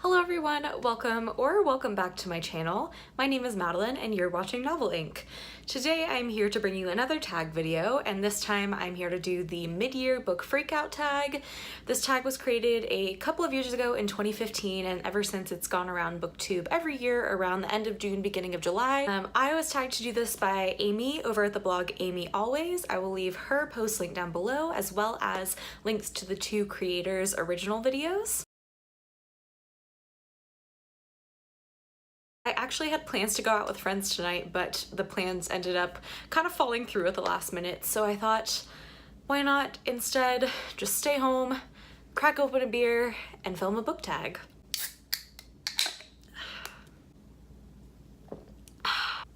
Hello everyone, welcome back to my channel. My name is Madeline and you're watching Novel Inc. Today I'm here to bring you another tag video, and this time I'm here to do the mid-year book freakout tag. This tag was created a couple of years ago in 2015, and ever since it's gone around booktube every year around the end of June, beginning of July. I was tagged to do this by Amy over at the blog Amy Always. I will leave her post link down below, as well as links to the two creators' original videos. I actually had plans to go out with friends tonight, but the plans ended up kind of falling through at the last minute, so I thought, why not instead just stay home, crack open a beer, and film a book tag.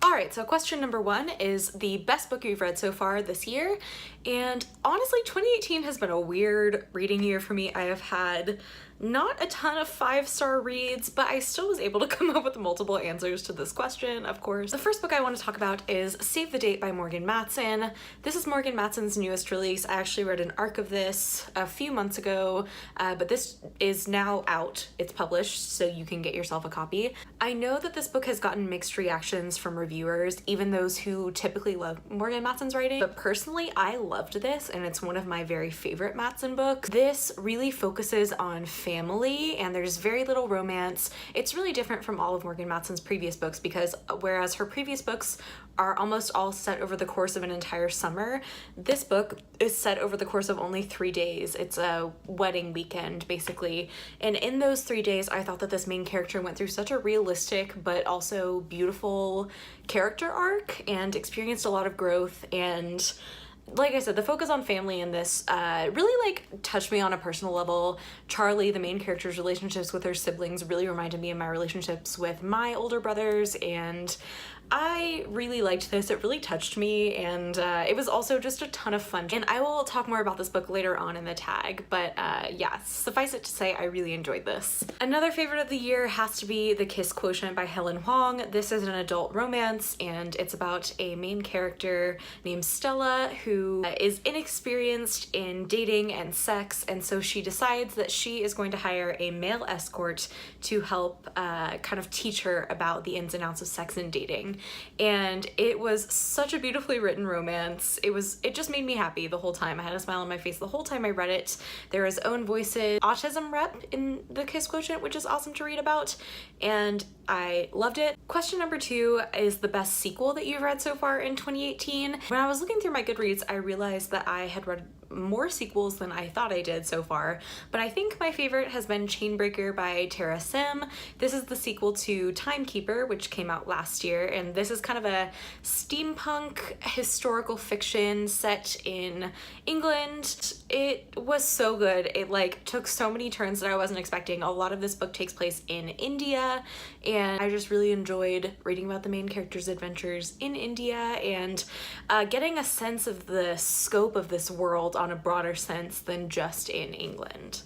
Alright, so question number one is the best book you've read so far this year, and honestly 2018 has been a weird reading year for me. I have had not a ton of 5-star reads, but I still was able to come up with multiple answers to this question, of course. The first book I want to talk about is Save the Date by Morgan Matson. This is Morgan Matson's newest release. I actually read an arc of this a few months ago, but this is now out. It's published, so you can get yourself a copy. I know that this book has gotten mixed reactions from reviewers, even those who typically love Morgan Matson's writing, but personally I loved this, and it's one of my very favorite Matson books. This really focuses on family, and there's very little romance. It's really different from all of Morgan Matson's previous books, because whereas her previous books are almost all set over the course of an entire summer, this book is set over the course of only 3 days. It's a wedding weekend, basically. And in those 3 days, I thought that this main character went through such a realistic but also beautiful character arc and experienced a lot of growth. And like I said, the focus on family in this really like touched me on a personal level. Charlie, the main character's relationships with her siblings, really reminded me of my relationships with my older brothers, and I really liked this. It really touched me, and it was also just a ton of fun. And I will talk more about this book later on in the tag, but yeah, suffice it to say, I really enjoyed this. Another favorite of the year has to be The Kiss Quotient by Helen Huang. This is an adult romance, and it's about a main character named Stella who is inexperienced in dating and sex, and so she decides that she is going to hire a male escort to help kind of teach her about the ins and outs of sex and dating. And it was such a beautifully written romance. It just made me happy the whole time. I had a smile on my face the whole time I read it. There is own voices, autism rep in The Kiss Quotient, which is awesome to read about, and I loved it. Question number two is the best sequel that you've read so far in 2018. When I was looking through my Goodreads, I realized that I had read more sequels than I thought I did so far, but I think my favorite has been Chainbreaker by Tara Sim. This is the sequel to Timekeeper, which came out last year, and this is kind of a steampunk historical fiction set in England. It was so good. It like took so many turns that I wasn't expecting. A lot of this book takes place in India, and I just really enjoyed reading about the main character's adventures in India and getting a sense of the scope of this world on a broader sense than just in England.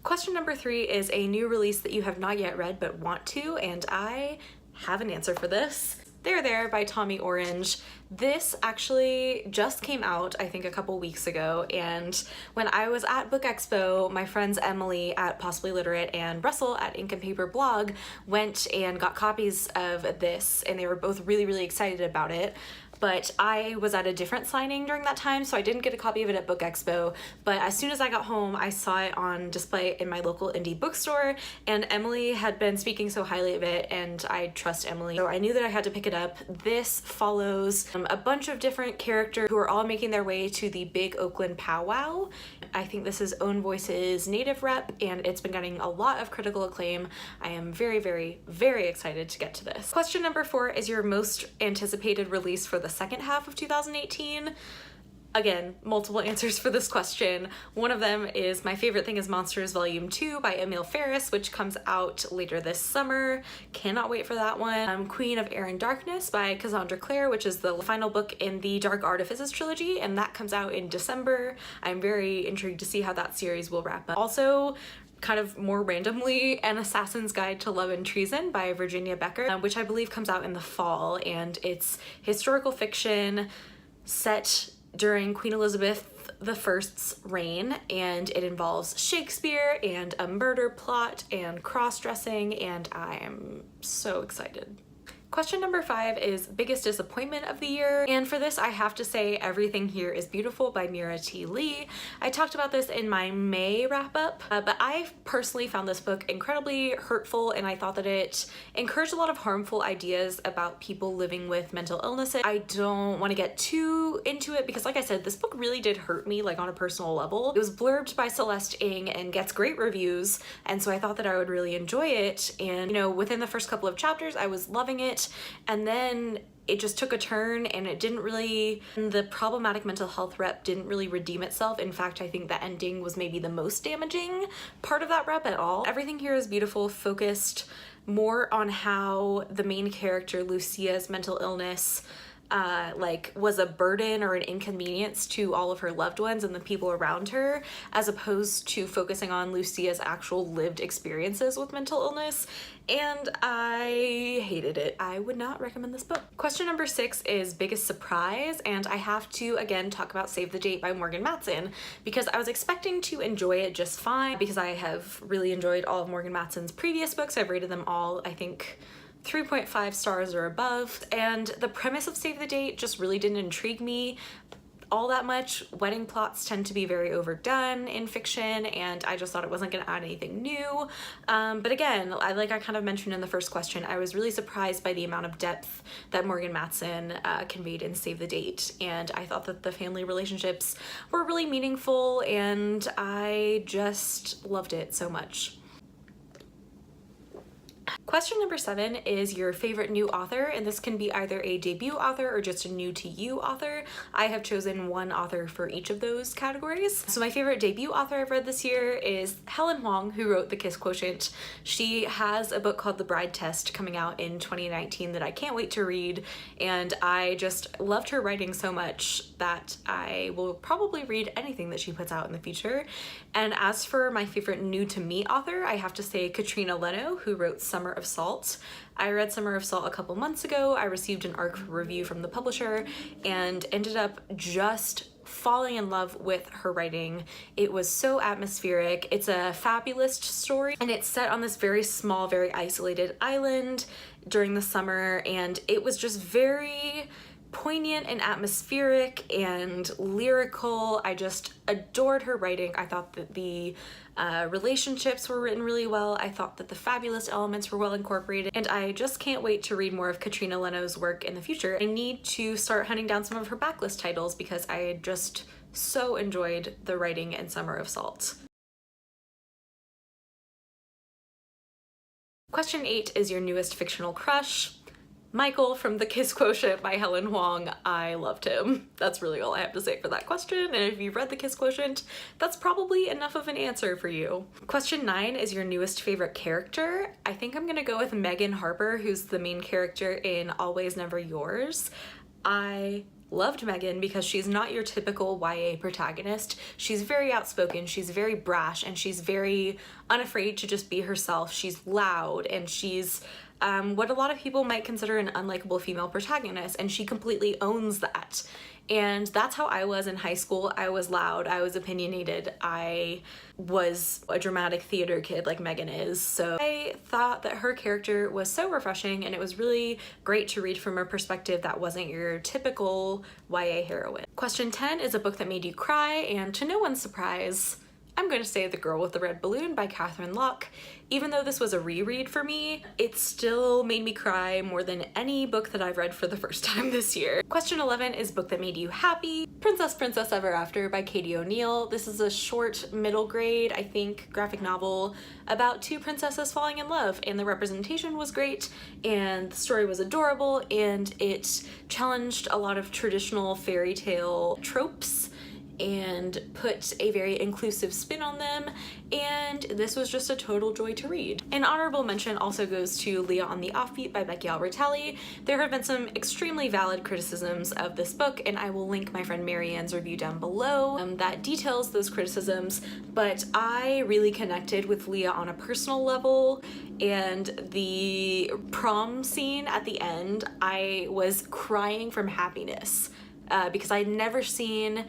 Question number three is a new release that you have not yet read but want to, and I have an answer for this. There by Tommy Orange. This actually just came out, I think, a couple weeks ago, and when I was at Book Expo, my friends Emily at Possibly Literate and Russell at Ink and Paper Blog went and got copies of this, and they were both really excited about it. But I was at a different signing during that time, so I didn't get a copy of it at Book Expo, but as soon as I got home, I saw it on display in my local indie bookstore, and Emily had been speaking so highly of it, and I trust Emily, so I knew that I had to pick it up. This follows a bunch of different characters who are all making their way to the big Oakland powwow. I think this is Own Voices native rep, and it's been getting a lot of critical acclaim. I am very excited to get to this. Question number four is your most anticipated release for the second half of 2018. Again, multiple answers for this question. One of them is My Favorite Thing is Monsters Volume 2 by Emil Ferris, which comes out later this summer. Cannot wait for that one. Queen of Air and Darkness by Cassandra Clare, which is the final book in the Dark Artifices trilogy, and that comes out in December. I'm very intrigued to see how that series will wrap up. Also, kind of more randomly, An Assassin's Guide to Love and Treason by Virginia Becker, which I believe comes out in the fall, and it's historical fiction set during Queen Elizabeth the First's reign, and it involves Shakespeare and a murder plot and cross-dressing, and I am so excited. Question number 5 is biggest disappointment of the year, and for this I have to say Everything Here is Beautiful by Mira T. Lee. I talked about this in my May wrap-up, but I personally found this book incredibly hurtful, and I thought that it encouraged a lot of harmful ideas about people living with mental illnesses. I don't want to get too into it because, like I said, this book really did hurt me, like on a personal level. It was blurbed by Celeste Ng and gets great reviews, and so I thought that I would really enjoy it, and you know, within the first couple of chapters I was loving it. And then it just took a turn, and it didn't really, the problematic mental health rep didn't really redeem itself. In fact, I think the ending was maybe the most damaging part of that rep at all. Everything Here is Beautiful focused more on how the main character Lucia's mental illness like was a burden or an inconvenience to all of her loved ones and the people around her, as opposed to focusing on Lucia's actual lived experiences with mental illness, and I hated it. I would not recommend this book. Question number 6 is biggest surprise, and I have to again talk about Save the Date by Morgan Matson because I was expecting to enjoy it just fine because I have really enjoyed all of Morgan Matson's previous books. I've rated them all, I think, 3.5 stars or above, and the premise of Save the Date just really didn't intrigue me all that much. Wedding plots tend to be very overdone in fiction, and I just thought it wasn't going to add anything new. But again, like I kind of mentioned in the first question, I was really surprised by the amount of depth that Morgan Matson conveyed in Save the Date, and I thought that the family relationships were really meaningful, and I just loved it so much. Question number 7 is your favorite new author, and this can be either a debut author or just a new to you author. I have chosen one author for each of those categories. So my favorite debut author I've read this year is Helen Hoang, who wrote The Kiss Quotient. She has a book called The Bride Test coming out in 2019 that I can't wait to read, and I just loved her writing so much that I will probably read anything that she puts out in the future. And as for my favorite new to me author, I have to say Katrina Leno, who wrote Summer of Salt. I read Summer of Salt a couple months ago. I received an ARC review from the publisher and ended up just falling in love with her writing. It was so atmospheric. It's a fabulous story, and it's set on this very small, very isolated island during the summer, and it was just very poignant and atmospheric and lyrical. I just adored her writing. I thought that the relationships were written really well. I thought that the fabulous elements were well incorporated, and I just can't wait to read more of Katrina Leno's work in the future. I need to start hunting down some of her backlist titles because I just so enjoyed the writing in Summer of Salt. Question 8 is your newest fictional crush. Michael from The Kiss Quotient by Helen Hoang. I loved him. That's really all I have to say for that question, and if you've read The Kiss Quotient, that's probably enough of an answer for you. Question 9 is your newest favorite character. I think I'm gonna go with Megan Harper, who's the main character in Always Never Yours. I loved Megan because she's not your typical YA protagonist. She's very outspoken, she's very brash, and she's very unafraid to just be herself. She's loud, and she's what a lot of people might consider an unlikable female protagonist, and she completely owns that. And that's how I was in high school. I was loud, I was opinionated, I was a dramatic theater kid like Megan is. So I thought that her character was so refreshing, and it was really great to read from a perspective that wasn't your typical YA heroine. Question 10 is a book that made you cry, and to no one's surprise, I'm going to say The Girl with the Red Balloon by Catherine Locke. Even though this was a reread for me, it still made me cry more than any book that I've read for the first time this year. Question 11 is book that made you happy. Princess Ever After by Katie O'Neill. This is a short middle grade, I think, graphic novel about two princesses falling in love, and the representation was great, and the story was adorable, and it challenged a lot of traditional fairy tale tropes and put a very inclusive spin on them, and this was just a total joy to read. An honorable mention also goes to Leah on the Offbeat by Becky Albertelli. There have been some extremely valid criticisms of this book, and I will link my friend Marianne's review down below that details those criticisms, but I really connected with Leah on a personal level, and the prom scene at the end, I was crying from happiness because I'd never seen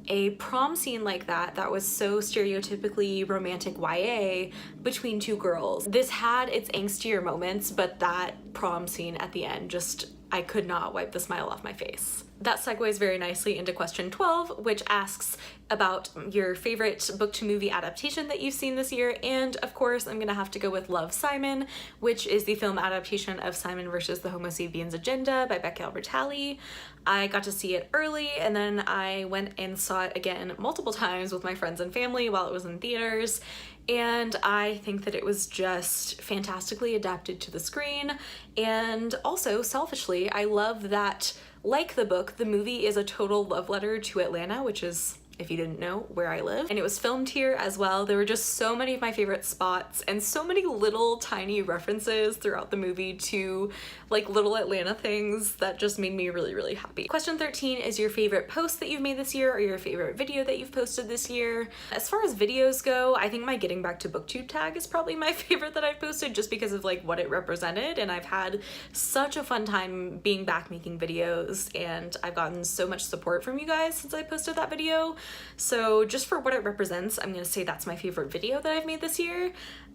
a prom scene like that was so stereotypically romantic YA between two girls. This had its angstier moments, but that prom scene at the end just, I could not wipe the smile off my face. That segues very nicely into question 12, which asks about your favorite book to movie adaptation that you've seen this year, and of course I'm gonna have to go with Love, Simon, which is the film adaptation of Simon versus the Homo Sapiens Agenda by Becky Albertalli. I got to see it early, and then I went and saw it again multiple times with my friends and family while it was in theaters, and I think that it was just fantastically adapted to the screen. And also, selfishly, I love that, like the book, the movie is a total love letter to Atlanta, which is, if you didn't know, where I live. And it was filmed here as well. There were just so many of my favorite spots and so many little tiny references throughout the movie to like little Atlanta things that just made me really, really happy. Question 13 is your favorite post that you've made this year or your favorite video that you've posted this year. As far as videos go, I think my Getting Back to BookTube tag is probably my favorite that I've posted just because of like what it represented, and I've had such a fun time being back making videos, and I've gotten so much support from you guys since I posted that video. So just for what it represents, I'm gonna say that's my favorite video that I've made this year.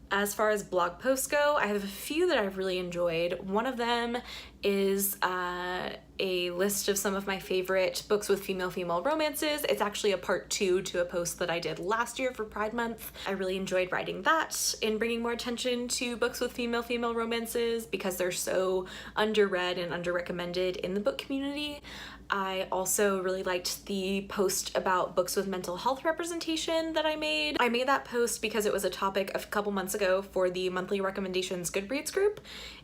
As far as blog posts go, I have a few that I've really enjoyed. One of them is a list of some of my favorite books with female romances. It's actually a part 2 to a post that I did last year for Pride Month. I really enjoyed writing that and bringing more attention to books with female romances because they're so underread and underrecommended in the book community. I also really liked the post about books with mental health representation that I made. I made that post because it was a topic a couple months ago for the monthly recommendations Goodreads group,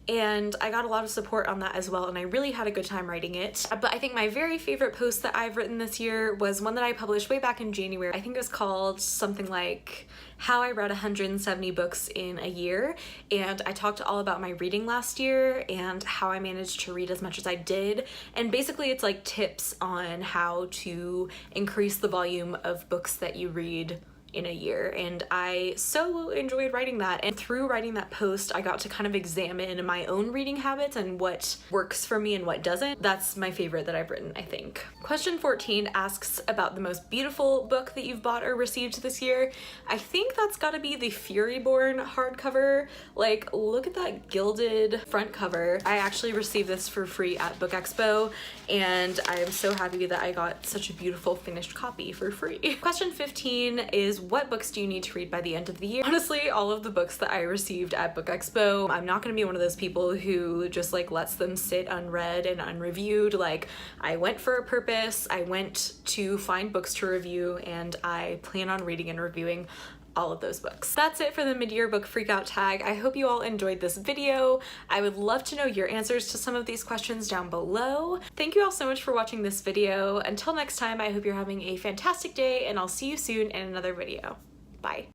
and I got a lot of support on that as well, and I really had a good time writing it. But I think my very favorite post that I've written this year was one that I published way back in January. I think it was called something like How I Read 170 Books in a Year, and I talked all about my reading last year and how I managed to read as much as I did, and basically it's like tips on how to increase the volume of books that you read in a year, and I so enjoyed writing that. And through writing that post, I got to kind of examine my own reading habits and what works for me and what doesn't. That's my favorite that I've written, I think. Question 14 asks about the most beautiful book that you've bought or received this year. I think that's gotta be the Furyborn hardcover. Like, look at that gilded front cover. I actually received this for free at Book Expo, and I am so happy that I got such a beautiful finished copy for free. Question 15 is, what books do you need to read by the end of the year? Honestly, all of the books that I received at Book Expo, I'm not gonna be one of those people who just like lets them sit unread and unreviewed. Like, I went for a purpose, I went to find books to review, and I plan on reading and reviewing all of those books. That's it for the mid-year book freakout tag. I hope you all enjoyed this video. I would love to know your answers to some of these questions down below. Thank you all so much for watching this video. Until next time, I hope you're having a fantastic day, and I'll see you soon in another video. Bye.